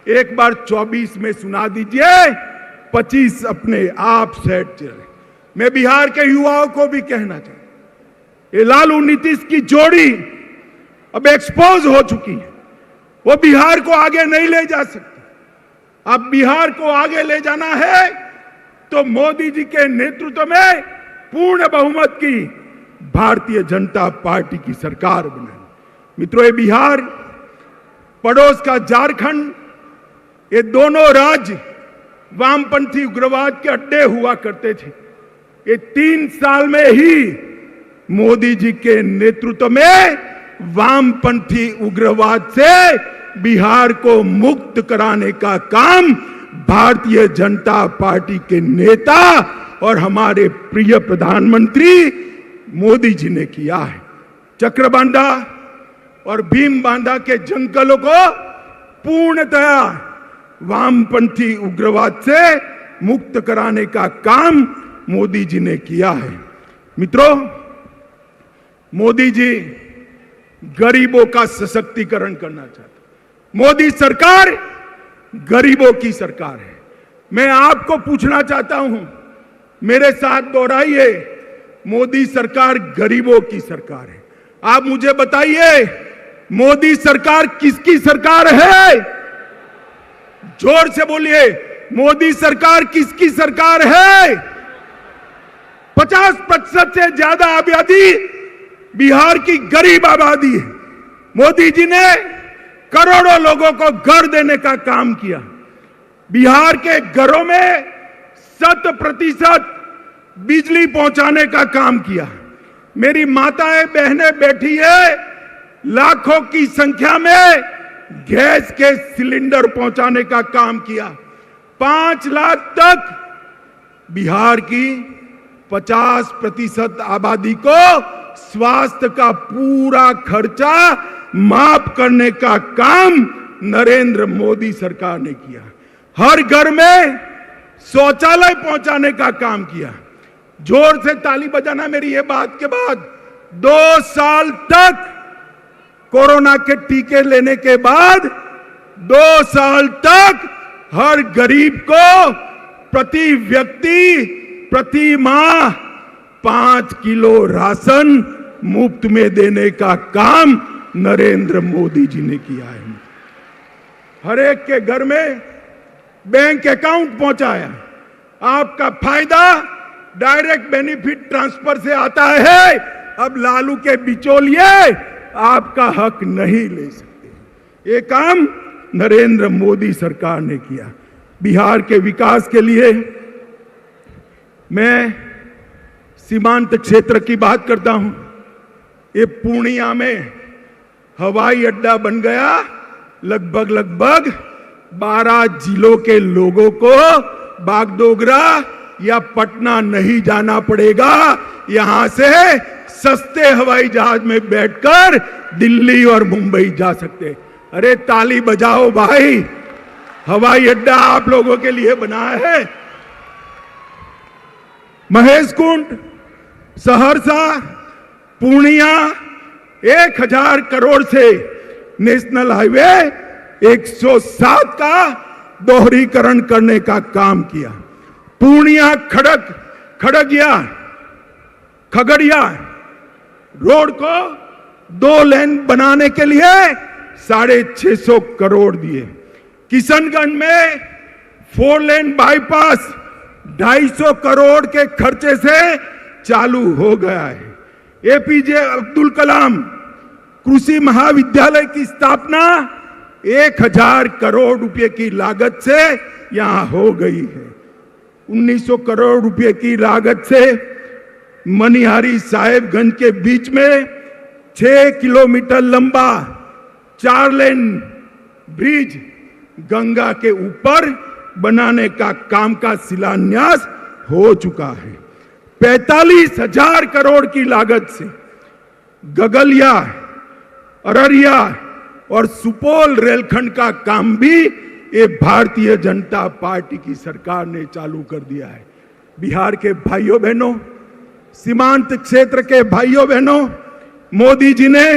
एक बार 24 में सुना दीजिए, 25 अपने आप सेट चले। मैं बिहार के युवाओं को भी कहना चाहता हूं, ये लालू नीतीश की जोड़ी अब एक्सपोज हो चुकी है। वो बिहार को आगे नहीं ले जा सकती। अब बिहार को आगे ले जाना है तो मोदी जी के नेतृत्व में पूर्ण बहुमत की भारतीय जनता पार्टी की सरकार बनाई। मित्रों, ये बिहार, पड़ोस का झारखंड, ये दोनों राज्य वामपंथी उग्रवाद के अड्डे हुआ करते थे। ये 3 साल में ही मोदी जी के नेतृत्व में वामपंथी उग्रवाद से बिहार को मुक्त कराने का काम भारतीय जनता पार्टी के नेता और हमारे प्रिय प्रधानमंत्री मोदी जी ने किया है। चक्रबांधा और भीम बांधा के जंगलों को पूर्णतया वामपंथी उग्रवाद से मुक्त कराने का काम मोदी जी ने किया है। मित्रों, मोदी जी गरीबों का सशक्तिकरण करना चाहते हैं। मोदी सरकार गरीबों की सरकार है। मैं आपको पूछना चाहता हूं, मेरे साथ दोहराइए, मोदी सरकार गरीबों की सरकार है। आप मुझे बताइए, मोदी सरकार किसकी सरकार है? जोर से बोलिए, मोदी सरकार किसकी सरकार है? 50% से ज्यादा आबादी बिहार की गरीब आबादी है। मोदी जी ने करोड़ों लोगों को घर देने का काम किया। बिहार के घरों में 100% बिजली पहुंचाने का काम किया। मेरी माताएं बहनें बैठी है, लाखों की संख्या में गैस के सिलेंडर पहुंचाने का काम किया। 5 लाख तक बिहार की 50% आबादी को स्वास्थ्य का पूरा खर्चा माफ करने का काम नरेंद्र मोदी सरकार ने किया। हर घर में शौचालय पहुंचाने का काम किया। जोर से ताली बजाना मेरी ये बात के बाद। 2 साल तक कोरोना के टीके लेने के बाद 2 साल तक हर गरीब को प्रति व्यक्ति प्रति माह 5 किलो राशन मुफ्त में देने का काम नरेंद्र मोदी जी ने किया है। हर एक के घर में बैंक अकाउंट पहुंचाया। आपका फायदा डायरेक्ट बेनिफिट ट्रांसफर से आता है। अब लालू के बिचौलिए आपका हक नहीं ले सकते। ये काम नरेंद्र मोदी सरकार ने किया। बिहार के विकास के लिए मैं सीमांत क्षेत्र की बात करता हूं। ये पूर्णिया में हवाई अड्डा बन गया। लगभग 12 जिलों के लोगों को बागडोगरा या पटना नहीं जाना पड़ेगा। यहां से सस्ते हवाई जहाज में बैठकर दिल्ली और मुंबई जा सकते। अरे ताली बजाओ भाई, हवाई अड्डा आप लोगों के लिए बना है। महेशकुंड, सहरसा, पूर्णिया 1000 करोड़ से नेशनल हाईवे 107 का दोहरीकरण करने का काम किया। पूर्णिया खगड़िया रोड को 2 लेन बनाने के लिए 650 करोड़ दिए। किशनगंज में 4 लेन बाईपास 250 करोड़ के खर्चे से चालू हो गया है। एपीजे अब्दुल कलाम कृषि महाविद्यालय की स्थापना 1000 करोड़ रुपए की लागत से यहां हो गई है। 1900 करोड़ रुपए की लागत से मनिहारी साहेबगंज के बीच में 6 किलोमीटर लंबा 4 लेन ब्रिज गंगा के ऊपर बनाने का काम का शिलान्यास हो चुका है। 45,000 करोड़ की लागत से गगलिया, अररिया और सुपौल रेलखंड का काम भी ये भारतीय जनता पार्टी की सरकार ने चालू कर दिया है। बिहार के भाइयों बहनों, सीमांत क्षेत्र के भाइयों बहनों, मोदी जी ने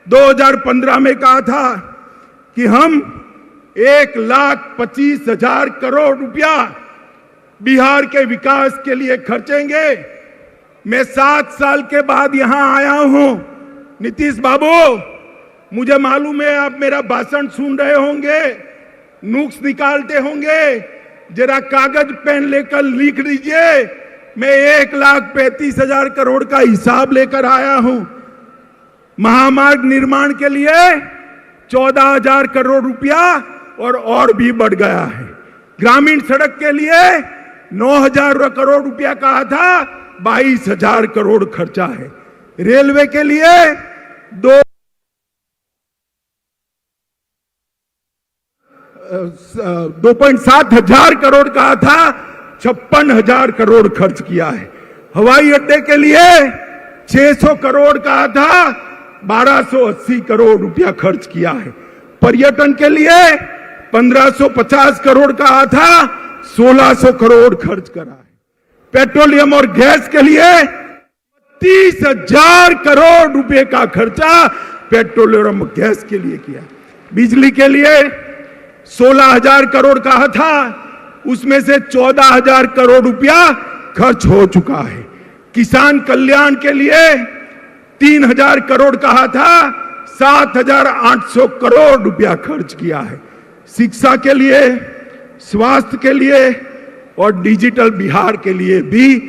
2015 में कहा था कि हम 1,25,000 करोड़ रुपया बिहार के विकास के लिए खर्चेंगे। मैं 7 साल के बाद यहां आया हूं। नीतीश बाबू, मुझे मालूम है आप मेरा भाषण सुन रहे होंगे, नुक्स निकालते होंगे, जरा कागज पेन लेकर लिख लीजिए। मैं 1,35,000 करोड़ का हिसाब लेकर आया हूं। महामार्ग निर्माण के लिए 14,000 करोड़ रुपया और भी बढ़ गया है। ग्रामीण सड़क के लिए 9,000 करोड़ रुपया कहा था, 22,000 करोड़ खर्चा है। रेलवे के लिए 2.7 हजार करोड़ कहा था, 56,000 करोड़ खर्च किया है। हवाई अड्डे के लिए 600 करोड़ कहा था, 1280 करोड़ रुपया खर्च किया है। पर्यटन के लिए 1550 करोड़ कहा था, 1600 करोड़ खर्च करा है। पेट्रोलियम और गैस के लिए 30,000 करोड़ रुपए का खर्चा पेट्रोलियम और गैस के लिए किया। बिजली के लिए 16,000 करोड़ कहा था, उसमें से 14,000 करोड़ रुपया खर्च हो चुका है। किसान कल्याण के लिए 3,000 करोड़ कहा था, 7,800 करोड़ रुपया खर्च किया है। शिक्षा के लिए, स्वास्थ्य के लिए और डिजिटल बिहार के लिए भी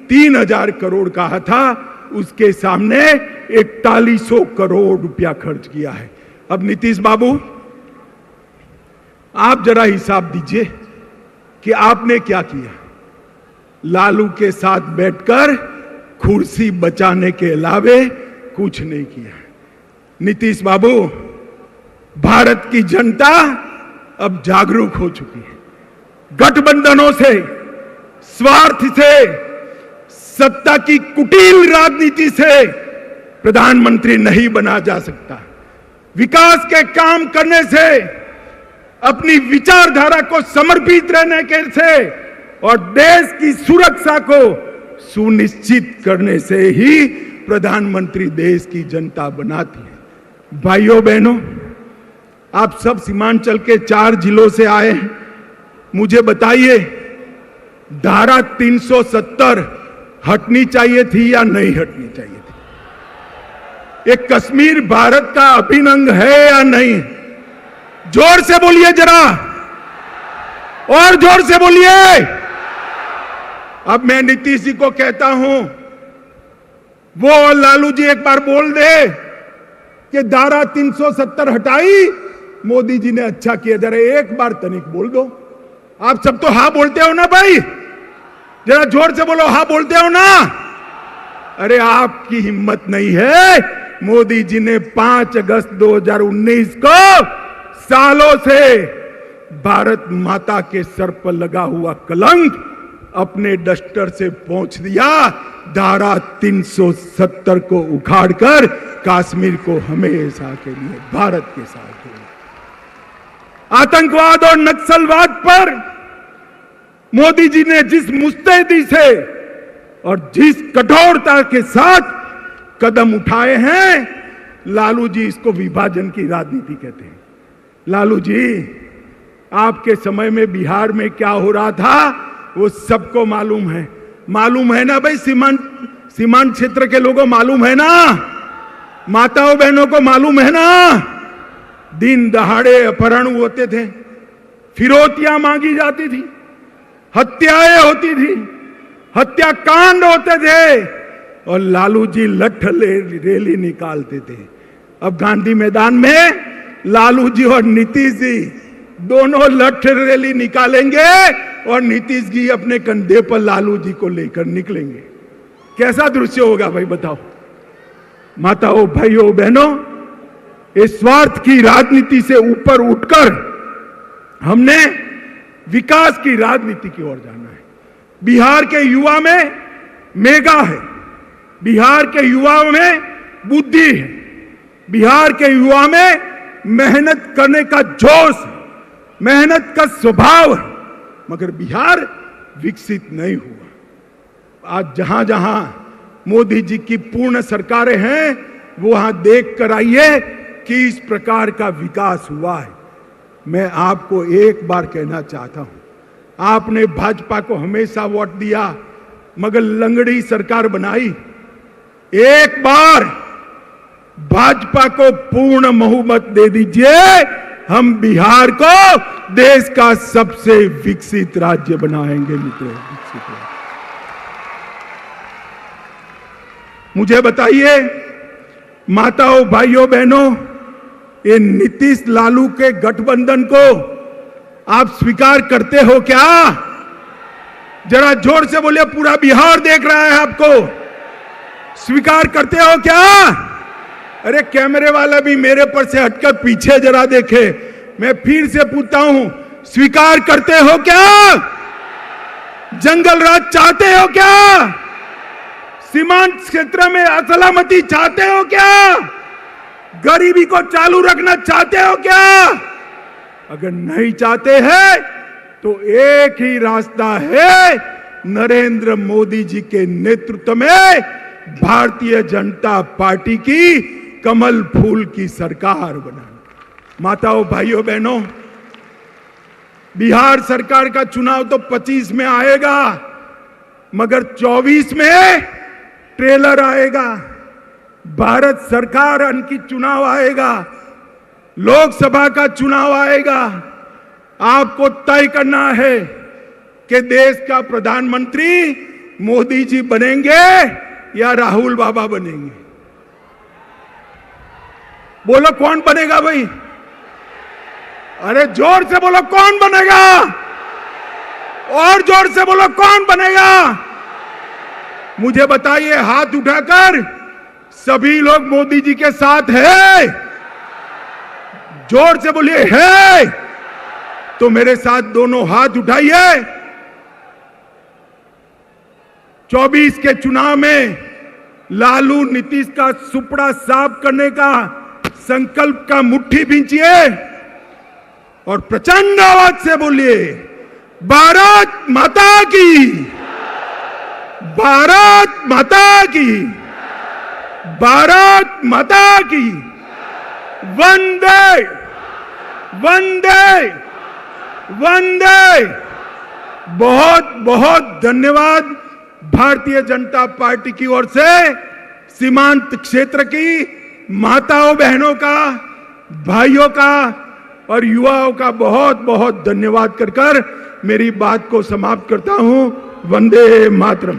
3,000 करोड़ कहा था, उसके सामने 4100 करोड़ रुपया खर्च किया है। अब नीतीश बाबू, आप जरा हिसाब दीजिए कि आपने क्या किया। लालू के साथ बैठकर कुर्सी बचाने के अलावे कुछ नहीं किया। नीतीश बाबू, भारत की जनता अब जागरूक हो चुकी है। गठबंधनों से, स्वार्थ से, सत्ता की कुटिल राजनीति से प्रधानमंत्री नहीं बना जा सकता। विकास के काम करने से, अपनी विचारधारा को समर्पित रहने के से और देश की सुरक्षा को सुनिश्चित करने से ही प्रधानमंत्री देश की जनता बनाती है। भाइयों बहनों, आप सब सीमांचल के 4 जिलों से आए हैं। मुझे बताइए, धारा 370 हटनी चाहिए थी या नहीं हटनी चाहिए थी? ये कश्मीर भारत का अभिन्न अंग है या नहीं? जोर से बोलिए जरा, और जोर से बोलिए। अब मैं नीतीश जी को कहता हूं, वो लालू जी एक बार बोल दे कि धारा 370 हटाई, मोदी जी ने अच्छा किया। जरा एक बार तनिक बोल दो। आप सब तो हाँ बोलते हो ना भाई, जरा जोर से बोलो, हाँ बोलते हो ना? अरे आपकी हिम्मत नहीं है। मोदी जी ने 5 अगस्त 2019 को सालों से भारत माता के सर पर लगा हुआ कलंक अपने डस्टर से पोंछ दिया। धारा 370 को उखाड़कर कश्मीर को हमेशा के लिए भारत के साथ जोड़ा। आतंकवाद और नक्सलवाद पर मोदी जी ने जिस मुस्तैदी से और जिस कठोरता के साथ कदम उठाए हैं, लालू जी इसको विभाजन की राजनीति कहते हैं। लालू जी, आपके समय में बिहार में क्या हो रहा था वो सबको मालूम है। मालूम है ना भाई? सीमांत क्षेत्र के लोगों मालूम है ना? माताओं बहनों को मालूम है ना? दिन दहाड़े अपहरण होते थे, फिरौतियां मांगी जाती थी, हत्याएं होती थी, हत्याकांड होते थे, और लालू जी लठ रैली निकालते थे। अब गांधी मैदान में लालू जी और नीतीश जी दोनों लठ रैली निकालेंगे और नीतीश जी अपने कंधे पर लालू जी को लेकर निकलेंगे। कैसा दृश्य होगा भाई, बताओ। माताओं, भाइयों, बहनों, इस स्वार्थ की राजनीति से ऊपर उठकर हमने विकास की राजनीति की ओर जाना है। बिहार के युवा में मेगा है, बिहार के युवा में बुद्धि है, बिहार के युवा में मेहनत करने का जोश है, मेहनत का स्वभाव है, मगर बिहार विकसित नहीं हुआ। आज जहां जहां मोदी जी की पूर्ण सरकारें हैं, वहां देख कर आइए कि इस प्रकार का विकास हुआ है। मैं आपको एक बार कहना चाहता हूं, आपने भाजपा को हमेशा वोट दिया मगर लंगड़ी सरकार बनाई। एक बार भाजपा को पूर्ण बहुमत दे दीजिए, हम बिहार को देश का सबसे विकसित राज्य बनाएंगे मित्रों, विकसित राज्य। मुझे बताइए माताओं, भाइयों, बहनों, ये नीतीश लालू के गठबंधन को आप स्वीकार करते हो क्या? जरा जोर से बोलिए, पूरा बिहार देख रहा है आपको। स्वीकार करते हो क्या? अरे कैमरे वाला भी मेरे पर से हटकर पीछे जरा देखे। मैं फिर से पूछता हूं, स्वीकार करते हो क्या? जंगल राज चाहते हो क्या? सीमांत क्षेत्र में असलामती चाहते हो क्या? गरीबी को चालू रखना चाहते हो क्या? अगर नहीं चाहते हैं तो एक ही रास्ता है, नरेंद्र मोदी जी के नेतृत्व में भारतीय जनता पार्टी की कमल फूल की सरकार बनाना। माताओं, भाइयों, बहनों, बिहार सरकार का चुनाव तो 25 में आएगा मगर 24 में ट्रेलर आएगा, भारत सरकार की चुनाव आएगा, लोकसभा का चुनाव आएगा। आपको तय करना है कि देश का प्रधानमंत्री मोदी जी बनेंगे या राहुल बाबा बनेंगे। बोलो कौन बनेगा भाई? अरे जोर से बोलो कौन बनेगा? और जोर से बोलो कौन बनेगा? मुझे बताइए हाथ उठाकर, सभी लोग मोदी जी के साथ है? जोर से बोलिए है तो मेरे साथ दोनों हाथ उठाइए। 24 के चुनाव में लालू नीतीश का सुपड़ा साफ करने का संकल्प का मुट्ठी भींचिए और प्रचंड आवाज से बोलिए, भारत माता की, भारत माता की, भारत माता की, वंदे वंदे वंदे। बहुत बहुत धन्यवाद भारतीय जनता पार्टी की ओर से सीमांत क्षेत्र की माताओं, बहनों का, भाइयों का और युवाओं का बहुत बहुत धन्यवाद कर मेरी बात को समाप्त करता हूं। वंदे मातरम।